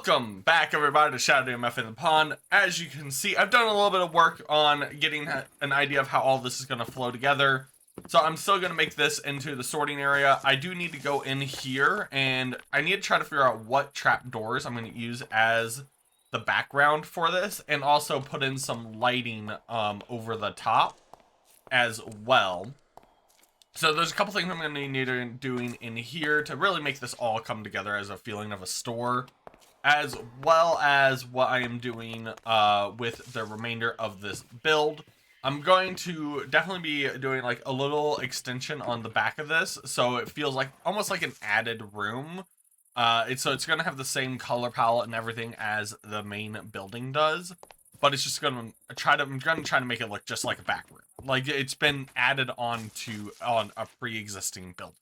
Welcome back, everybody, to Shadow DMF in the Pond. As you can see, I've done a little bit of work on getting an idea of how all this is going to flow together. So I'm still going to make this into the sorting area. I do need to go in here, and I need to try to figure out what trapdoors I'm going to use as the background for this, and also put in some lighting over the top as well. So there's a couple things I'm going to need doing in here to really make this all come together as a feeling of a store, as well as what I am doing with the remainder of this build. I'm going to definitely be doing like a little extension on the back of this, so it feels like almost like an added room. So it's going to have the same color palette and everything as the main building does, but it's just going to try to make it look just like a back room. Like it's been added on a pre-existing build.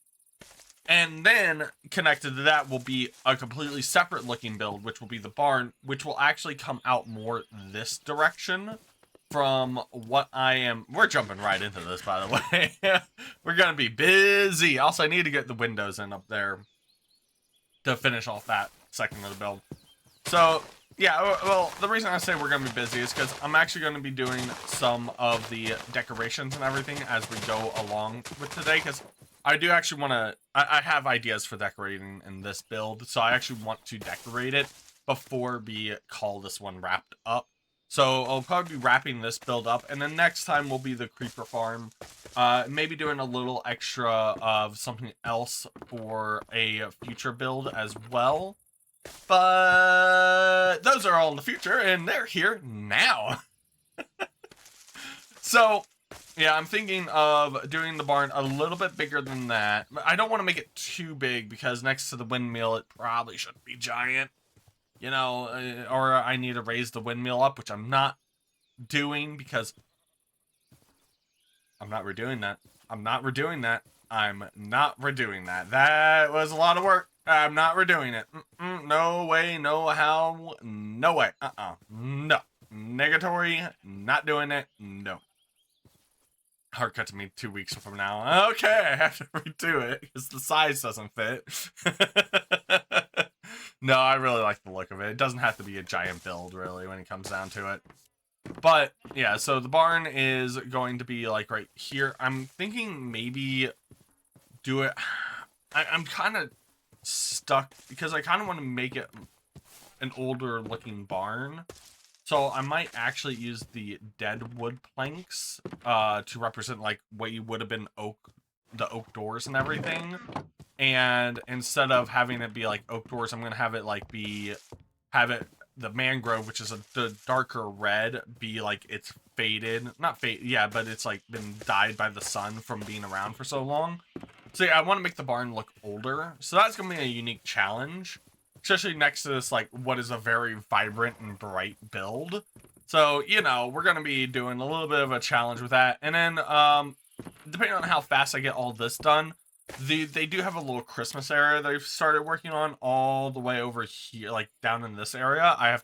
And then connected to that will be a completely separate looking build, which will be the barn, which will actually come out more this direction from what I am. We're jumping right into this, by the way. We're going to be busy. Also, I need to get the windows in up there to finish off that section of the build. So, yeah, well, the reason I say we're going to be busy is because I'm actually going to be doing some of the decorations and everything as we go along with today, because I do actually want to, I have ideas for decorating in this build, so I actually want to decorate it before we call this one wrapped up. So I'll probably be wrapping this build up, and then next time will be the creeper farm. Maybe doing a little extra of something else for a future build as well. But those are all in the future, and they're here now. So, yeah, I'm thinking of doing the barn a little bit bigger than that. I don't want to make it too big because next to the windmill, it probably shouldn't be giant. You know, or I need to raise the windmill up, which I'm not doing because I'm not redoing that. I'm not redoing that. I'm not redoing that. That was a lot of work. I'm not redoing it. No way, no how, no way. No. Negatory, not doing it, no. Hard cut to me 2 weeks from now. Okay, I have to redo it because the size doesn't fit. No, I really like the look of it. It doesn't have to be a giant build, really, when it comes down to it. But, yeah, so the barn is going to be, like, right here. I'm thinking maybe do it. I'm kind of stuck because I kind of want to make it an older looking barn. So I might actually use the dead wood planks to represent like what you would have been the oak doors and everything. And instead of having it be like oak doors, I'm gonna have it like have it the mangrove, which is the darker red, be like it's faded, not faded, yeah, but it's like been dyed by the sun from being around for so long. So yeah, I want to make the barn look older. So that's gonna be a unique challenge, especially next to this like what is a very vibrant and bright build. So you know we're gonna be doing a little bit of a challenge with that, and then depending on how fast I get all this done. They do have a little Christmas area they've started working on all the way over here, like down in this area. I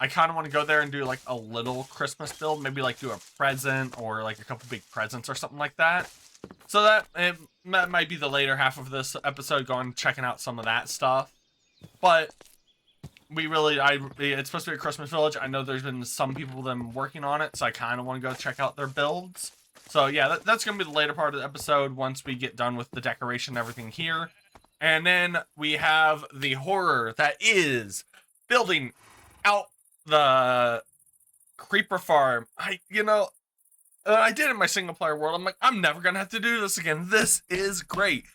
kind of want to go there and do like a little Christmas build, maybe like do a present or like a couple big presents or something like that. So that might be the later half of this episode, going checking out some of that stuff. But it's supposed to be a Christmas village. I know there's been some people them working on it, so I kind of want to go check out their builds. So yeah, that's going to be the later part of the episode once we get done with the decoration and everything here. And then we have the horror that is building out the creeper farm. I did it in my single player world. I'm like, I'm never going to have to do this again. This is great.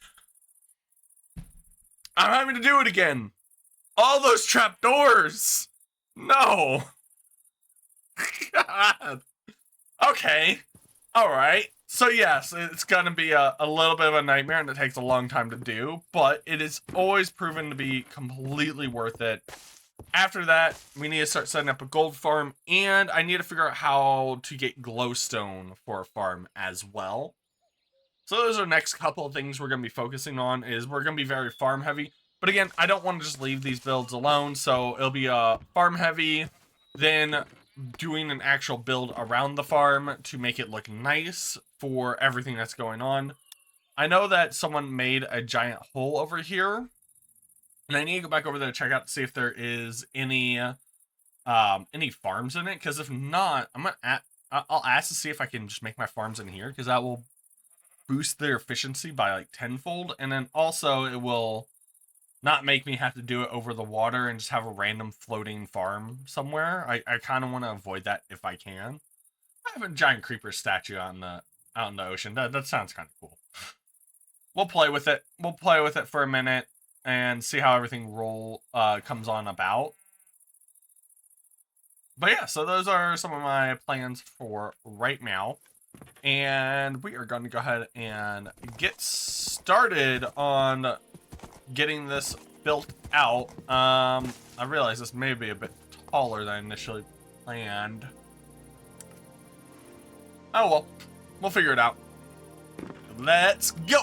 I'm having to do it again. All those trapdoors. No. God. Okay. All right, so yes, it's going to be a little bit of a nightmare, and it takes a long time to do, but it is always proven to be completely worth it. After that, we need to start setting up a gold farm, and I need to figure out how to get glowstone for a farm as well. So those are the next couple of things we're going to be focusing on. Is we're going to be very farm heavy, but again, I don't want to just leave these builds alone, so it'll be farm heavy, then doing an actual build around the farm to make it look nice for everything that's going on. I know that someone made a giant hole over here And I need to go back over there to check out to see if there is any farms in it. Because if not, I'll ask to see if I can just make my farms in here, because that will boost their efficiency by like tenfold, and then also it will not make me have to do it over the water and just have a random floating farm somewhere. I kind of want to avoid that if I can. I have a giant creeper statue out in the ocean. That sounds kind of cool. We'll play with it. We'll play with it for a minute and see how everything comes on about. But yeah, so those are some of my plans for right now. And we are going to go ahead and get started on getting this built out. I realize this may be a bit taller than I initially planned. Oh well, we'll figure it out. Let's go!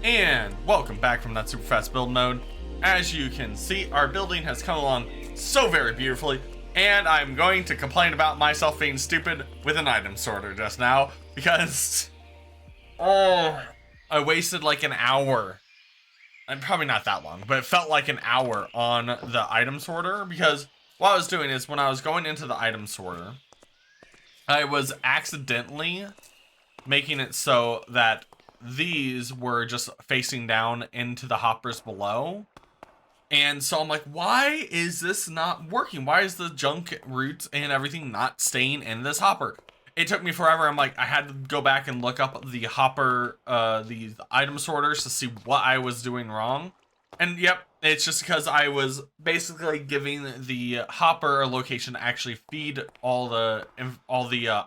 And welcome back from that super fast build mode. As you can see, our building has come along so very beautifully, and I'm going to complain about myself being stupid with an item sorter just now, because I wasted like an hour, and probably not that long, but it felt like an hour on the item sorter, because what I was doing is when I was going into the item sorter, I was accidentally making it so that these were just facing down into the hoppers below. And so I'm like, why is this not working? Why is the junk roots and everything not staying in this hopper? It took me forever. I'm like, I had to go back and look up the hopper, the item sorters to see what I was doing wrong. And yep, it's just because I was basically giving the hopper a location to actually feed all the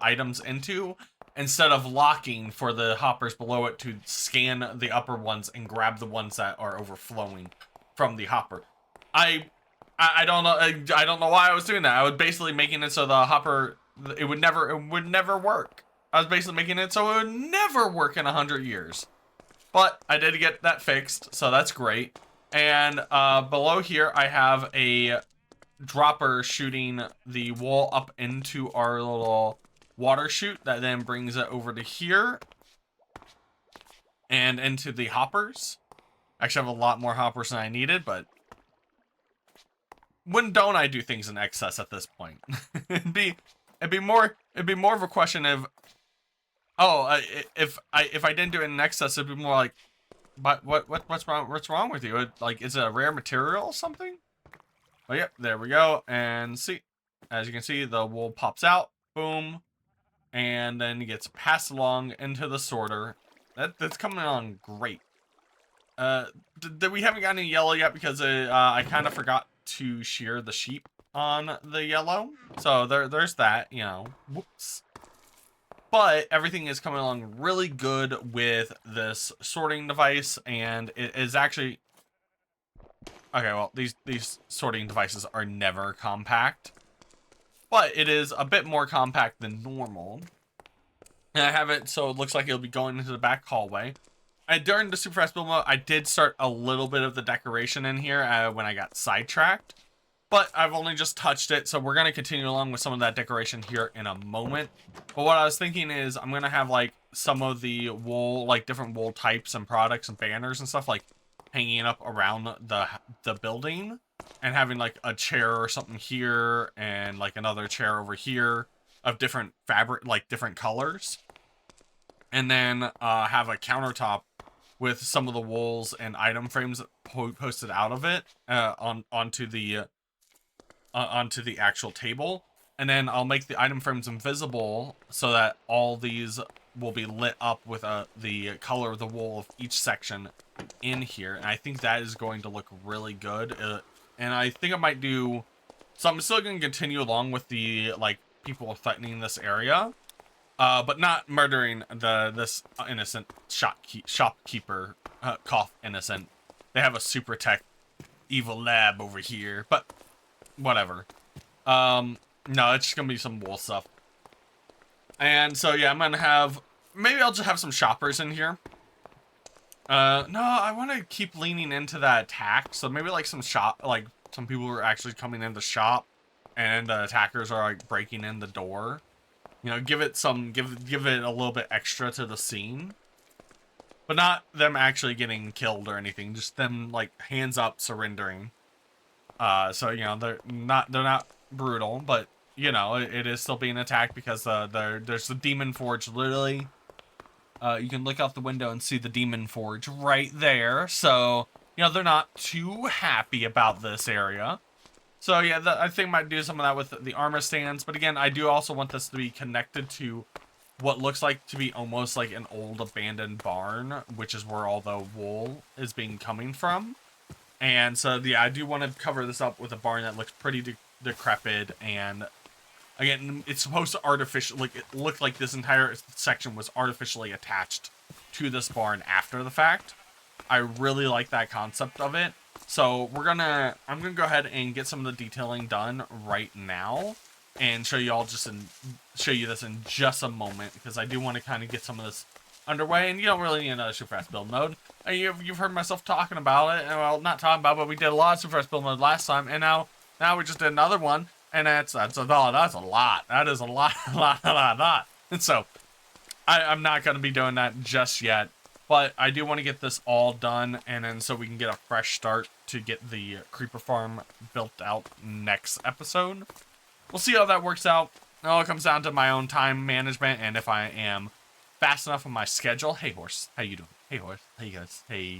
items into, instead of locking for the hoppers below it to scan the upper ones and grab the ones that are overflowing from the hopper. I don't know. I don't know why I was doing that. I was basically making it so the hopper, it would never work. I was basically making it so it would never work in 100 years. But I did get that fixed, so that's great. And below here, I have a dropper shooting the wall up into our little water chute that then brings it over to here and into the hoppers. Actually, I have a lot more hoppers than I needed, but when don't I do things in excess at this point? it'd be more of a question of, if I didn't do it in excess, it'd be more like, but what's wrong with you? Like, is it a rare material or something? But yep, there we go. And see, as you can see, the wool pops out, boom, and then gets passed along into the sorter. That's coming along great. We haven't got any yellow yet because I kind of forgot to shear the sheep on the yellow. So there's that, you know. Whoops. But everything is coming along really good with this sorting device, and it is actually... Okay, well, these sorting devices are never compact, but it is a bit more compact than normal. And I have it so it looks like it'll be going into the back hallway. during the super fast build mode, I did start a little bit of the decoration in here when I got sidetracked, but I've only just touched it, so we're going to continue along with some of that decoration here in a moment. But what I was thinking is I'm going to have like some of the wool, like different wool types and products and banners and stuff like hanging up around the building, and having like a chair or something here and like another chair over here of different fabric, like different colors. And then have a countertop with some of the wools and item frames posted out of it onto the actual table. And then I'll make the item frames invisible so that all these will be lit up with the color of the wool of each section in here. And I think that is going to look really good. And I think I might do... So I'm still going to continue along with the, like, people threatening this area. But not murdering this innocent shopkeeper, cough innocent. They have a super tech evil lab over here, but whatever. No, it's just gonna be some wool stuff. And so yeah, I'm gonna have, maybe I'll just have some shoppers in here. No, I want to keep leaning into that attack, so maybe like some some people who are actually coming in the shop, and the attackers are like breaking in the door. You know, give it a little bit extra to the scene. But not them actually getting killed or anything, just them like hands up surrendering. So, you know, they're not brutal, but you know, it is still being attacked because there's the Demon Forge literally. You can look out the window and see the Demon Forge right there. So, you know, they're not too happy about this area. So yeah, I think I might do some of that with the armor stands. But again, I do also want this to be connected to what looks like to be almost like an old abandoned barn, which is where all the wool is coming from. And so yeah, I do want to cover this up with a barn that looks pretty decrepit. And again, it's supposed to look like this entire section was artificially attached to this barn after the fact. I really like that concept of it. So I'm gonna go ahead and get some of the detailing done right now, and show you this in just a moment, because I do want to kind of get some of this underway. And you don't really need another super fast build mode. You've heard myself talking about it, and well, not talking about it, but we did a lot of super fast build mode last time, and now we just did another one, and that's a lot. That is a lot. And so I'm not gonna be doing that just yet. But I do want to get this all done, and then so we can get a fresh start to get the creeper farm built out next episode. We'll see how that works out. It all comes down to my own time management, and if I am fast enough on my schedule. Hey, horse. How you doing? Hey, horse. How you guys? Hey.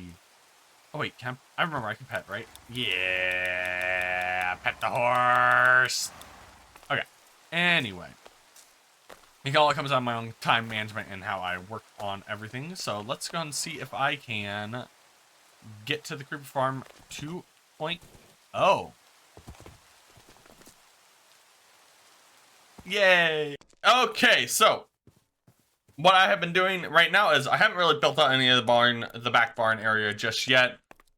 Oh, wait. I remember I can pet, right? Yeah. Pet the horse. Okay. Anyway. It all comes down to my own time management and how I work on everything. So let's go and see if I can get to the creeper farm 2.0. Yay! Okay, so what I have been doing right now is I haven't really built out any of the back barn area just yet,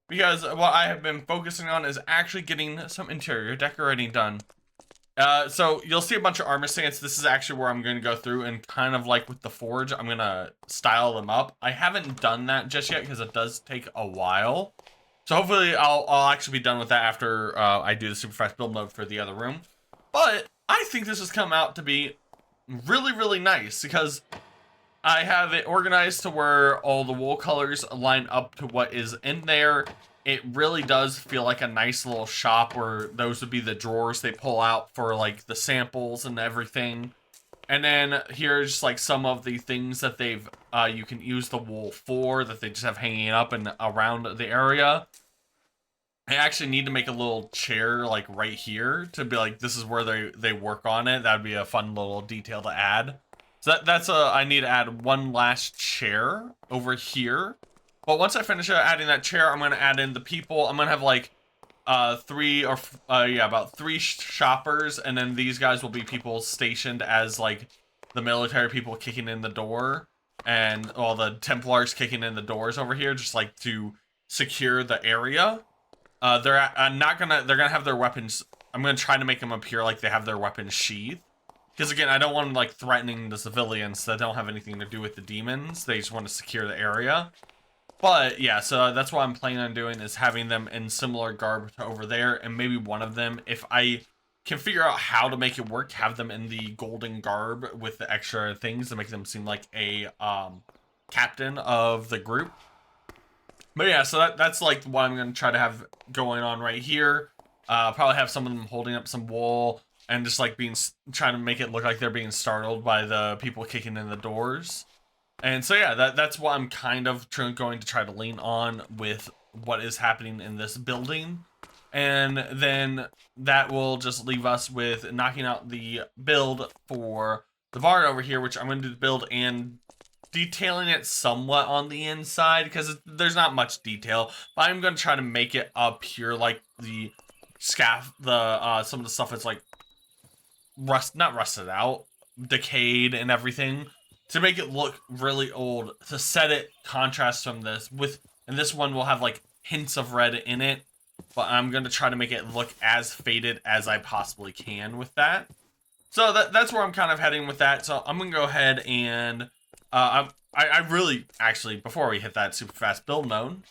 because what I have been focusing on is actually getting some interior decorating done. So you'll see a bunch of armor stands. This is actually where I'm going to go through and kind of like with the forge, I'm going to style them up. I haven't done that just yet because it does take a while. So hopefully I'll actually be done with that after I do the super fast build mode for the other room. But I think this has come out to be really, really nice because I have it organized to where all the wool colors line up to what is in there. It really does feel like a nice little shop where those would be the drawers they pull out for like the samples and everything. And then here's like some of the things that they've you can use the wool for, that they just have hanging up and around the area. I actually need to make a little chair like right here to be like, this is where they work on it. That'd be a fun little detail to add. So I need to add one last chair over here. But once I finish adding that chair, I'm going to add in the people. I'm going to have like about three shoppers, and then these guys will be people stationed as like the military people kicking in the door, and all the Templars kicking in the doors over here, just like to secure the area. They're gonna have their weapons. I'm gonna try to make them appear like they have their weapons sheathed, because again, I don't want them like threatening the civilians that don't have anything to do with the demons. They just want to secure the area. But yeah, so that's what I'm planning on doing, is having them in similar garb to over there, and maybe one of them, if I can figure out how to make it work, have them in the golden garb with the extra things to make them seem like a captain of the group. But yeah, so that's like what I'm gonna try to have going on right here. Probably have some of them holding up some wool and just like trying to make it look like they're being startled by the people kicking in the doors. And so yeah, that's what I'm kind of going to try to lean on with what is happening in this building. And then that will just leave us with knocking out the build for the barn over here, which I'm going to do the build and detailing it somewhat on the inside because there's not much detail. But I'm going to try to make it pure like the some of the stuff that's like not rusted out, decayed and everything, to make it look really old, to set it contrast from this and this one will have like hints of red in it, but I'm going to try to make it look as faded as I possibly can with that. So that's where I'm kind of heading with that. So I'm going to go ahead and I really, actually, before we hit that super fast build mode,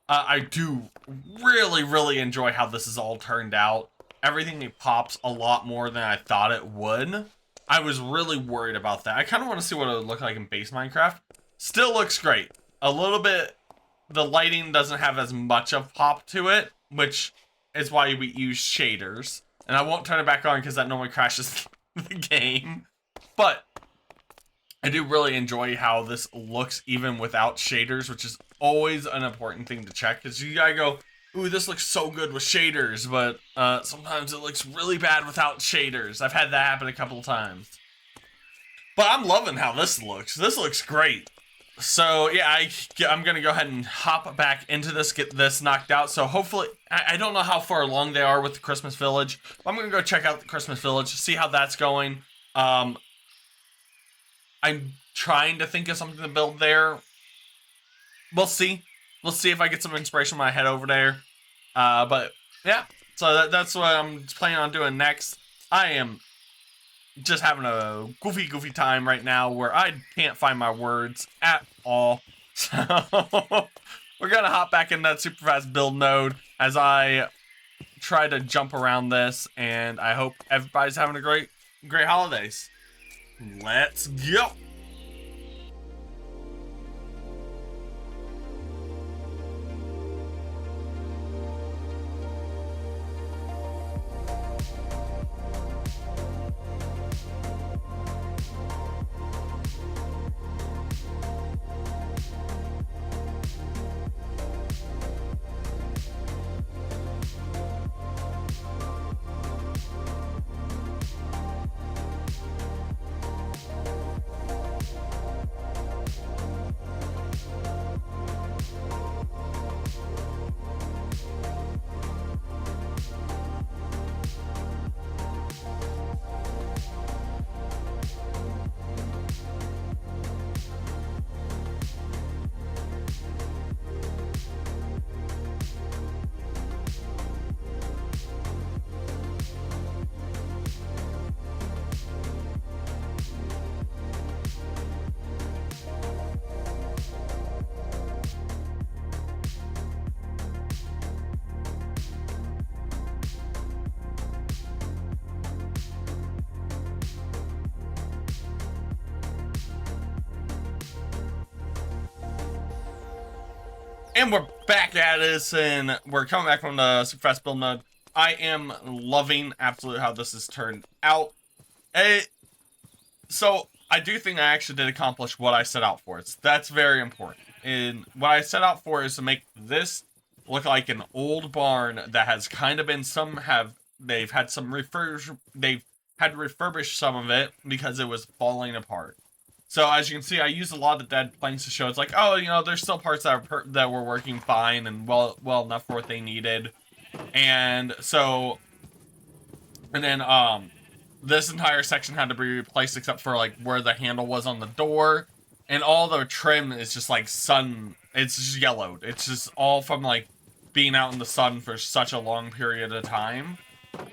I do really enjoy how this is all turned out. Everything pops a lot more than I thought it would. I was really worried about that. I kind of want to see what it would look like in base Minecraft. Still looks great. A little bit, the lighting doesn't have as much of pop to it, which is why we use shaders. And I won't turn it back on because that normally crashes the game. But I do really enjoy how this looks even without shaders, which is always an important thing to check. Because you gotta go, ooh, this looks so good with shaders, but sometimes it looks really bad without shaders. I've had that happen a couple of times. But I'm loving how this looks. This looks great. So yeah, I'm gonna go ahead and hop back into this, get this knocked out. So hopefully, I don't know how far along they are with the Christmas Village. I'm gonna go check out the Christmas Village, see how that's going. I'm trying to think of something to build there. We'll see. We'll see if I get some inspiration when I head over there. But yeah, so that's what I'm planning on doing next. I am just having a goofy time right now where I can't find my words at all. So we're gonna hop back in that super fast build mode as I try to jump around this, and I hope everybody's having a great holidays. Let's go. And we're back at this, and we're coming back from the super fast build mode. I am loving absolutely how this has turned out. So I do think I actually did accomplish what I set out for. That's very important. And what I set out for is to make this look like an old barn that has kind of been they've had to refurbish some of it because it was falling apart. So as you can see, I used a lot of the dead planks to show it's like, oh, there's still parts that were working fine and well enough for what they needed. And so, and then this entire section had to be replaced except for like where the handle was on the door, and all the trim is just like it's just yellowed. It's just all from like being out in the sun for such a long period of time.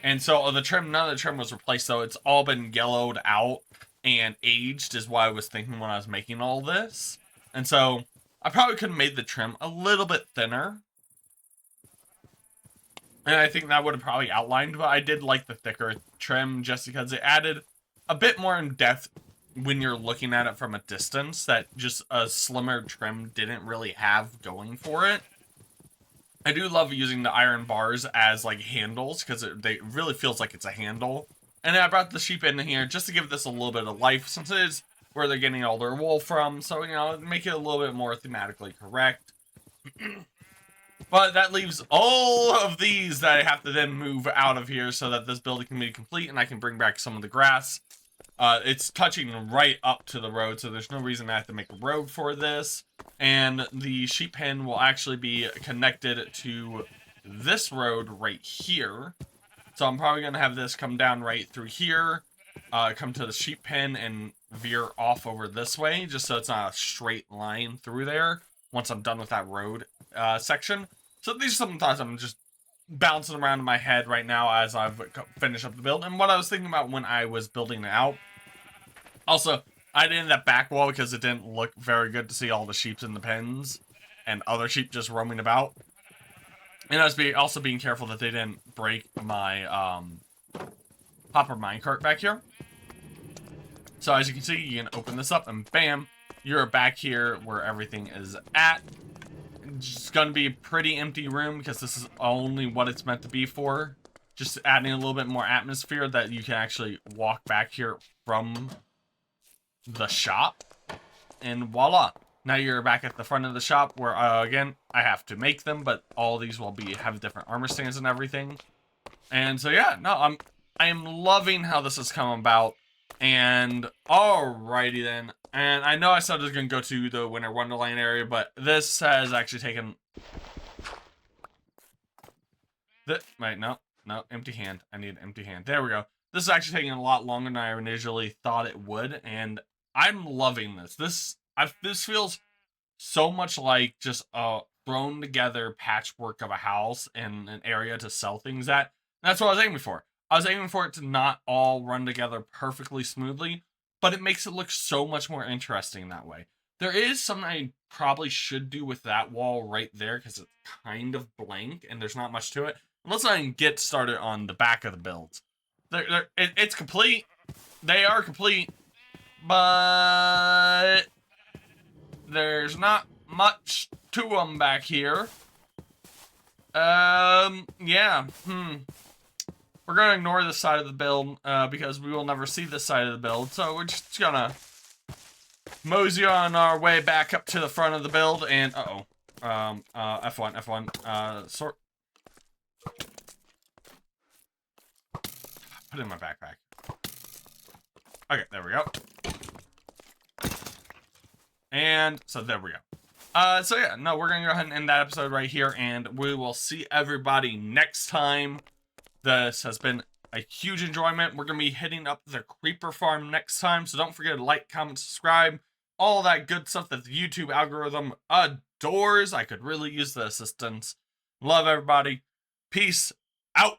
And so none of the trim was replaced, so it's all been yellowed out and aged is what I was thinking when I was making all this. And so I probably could have made the trim a little bit thinner. And I think that would have probably outlined, but I did like the thicker trim just because it added a bit more in depth when you're looking at it from a distance that just a slimmer trim didn't really have going for it. I do love using the iron bars as like handles because it really feels like it's a handle. And I brought the sheep in here just to give this a little bit of life since it is where they're getting all their wool from. So, you know, make it a little bit more thematically correct. But that leaves all of these that I have to then move out of here so that this building can be complete and I can bring back some of the grass. It's touching right up to the road, so there's no reason I have to make a road for this. And the sheep pen will actually be connected to this road right here. So I'm probably going to have this come down right through here, come to the sheep pen and veer off over this way, just so it's not a straight line through there once I'm done with that road section. So these are some thoughts I'm just bouncing around in my head right now as I've finished up the build, and what I was thinking about when I was building it out. Also, I did that back wall because it didn't look very good to see all the sheep in the pens and other sheep just roaming about. And I was also being careful that they didn't break my hopper minecart back here. So as you can see, you can open this up and bam, you're back here where everything is at. It's going to be a pretty empty room because this is only what it's meant to be for. Just adding a little bit more atmosphere that you can actually walk back here from the shop. And voila. Now you're back at the front of the shop where, again, I have to make them, but all these will have different armor stands and everything. And so, yeah, no, I am loving how this has come about. And alrighty then. And I know I said I was going to go to the Winter Wonderland area, but this has actually taken... Wait, no, empty hand. I need an empty hand. There we go. This is actually taking a lot longer than I initially thought it would, and I'm loving this. This feels so much like just a thrown together patchwork of a house and an area to sell things at. And that's what I was aiming for. I was aiming for it to not all run together perfectly smoothly, but it makes it look so much more interesting that way. There is something I probably should do with that wall right there because it's kind of blank and there's not much to it. Let's not even get started on the back of the builds. It's complete. They are complete, but there's not much to them back here. Yeah. We're going to ignore this side of the build because we will never see this side of the build. So we're just going to mosey on our way back up to the front of the build. And, F1, sort. Put it in my backpack. Okay, there we go. And so there we go. So yeah, no, we're going to go ahead and end that episode right here. And we will see everybody next time. This has been a huge enjoyment. We're going to be hitting up the creeper farm next time. So don't forget to like, comment, subscribe. All that good stuff that the YouTube algorithm adores. I could really use the assistance. Love everybody. Peace out.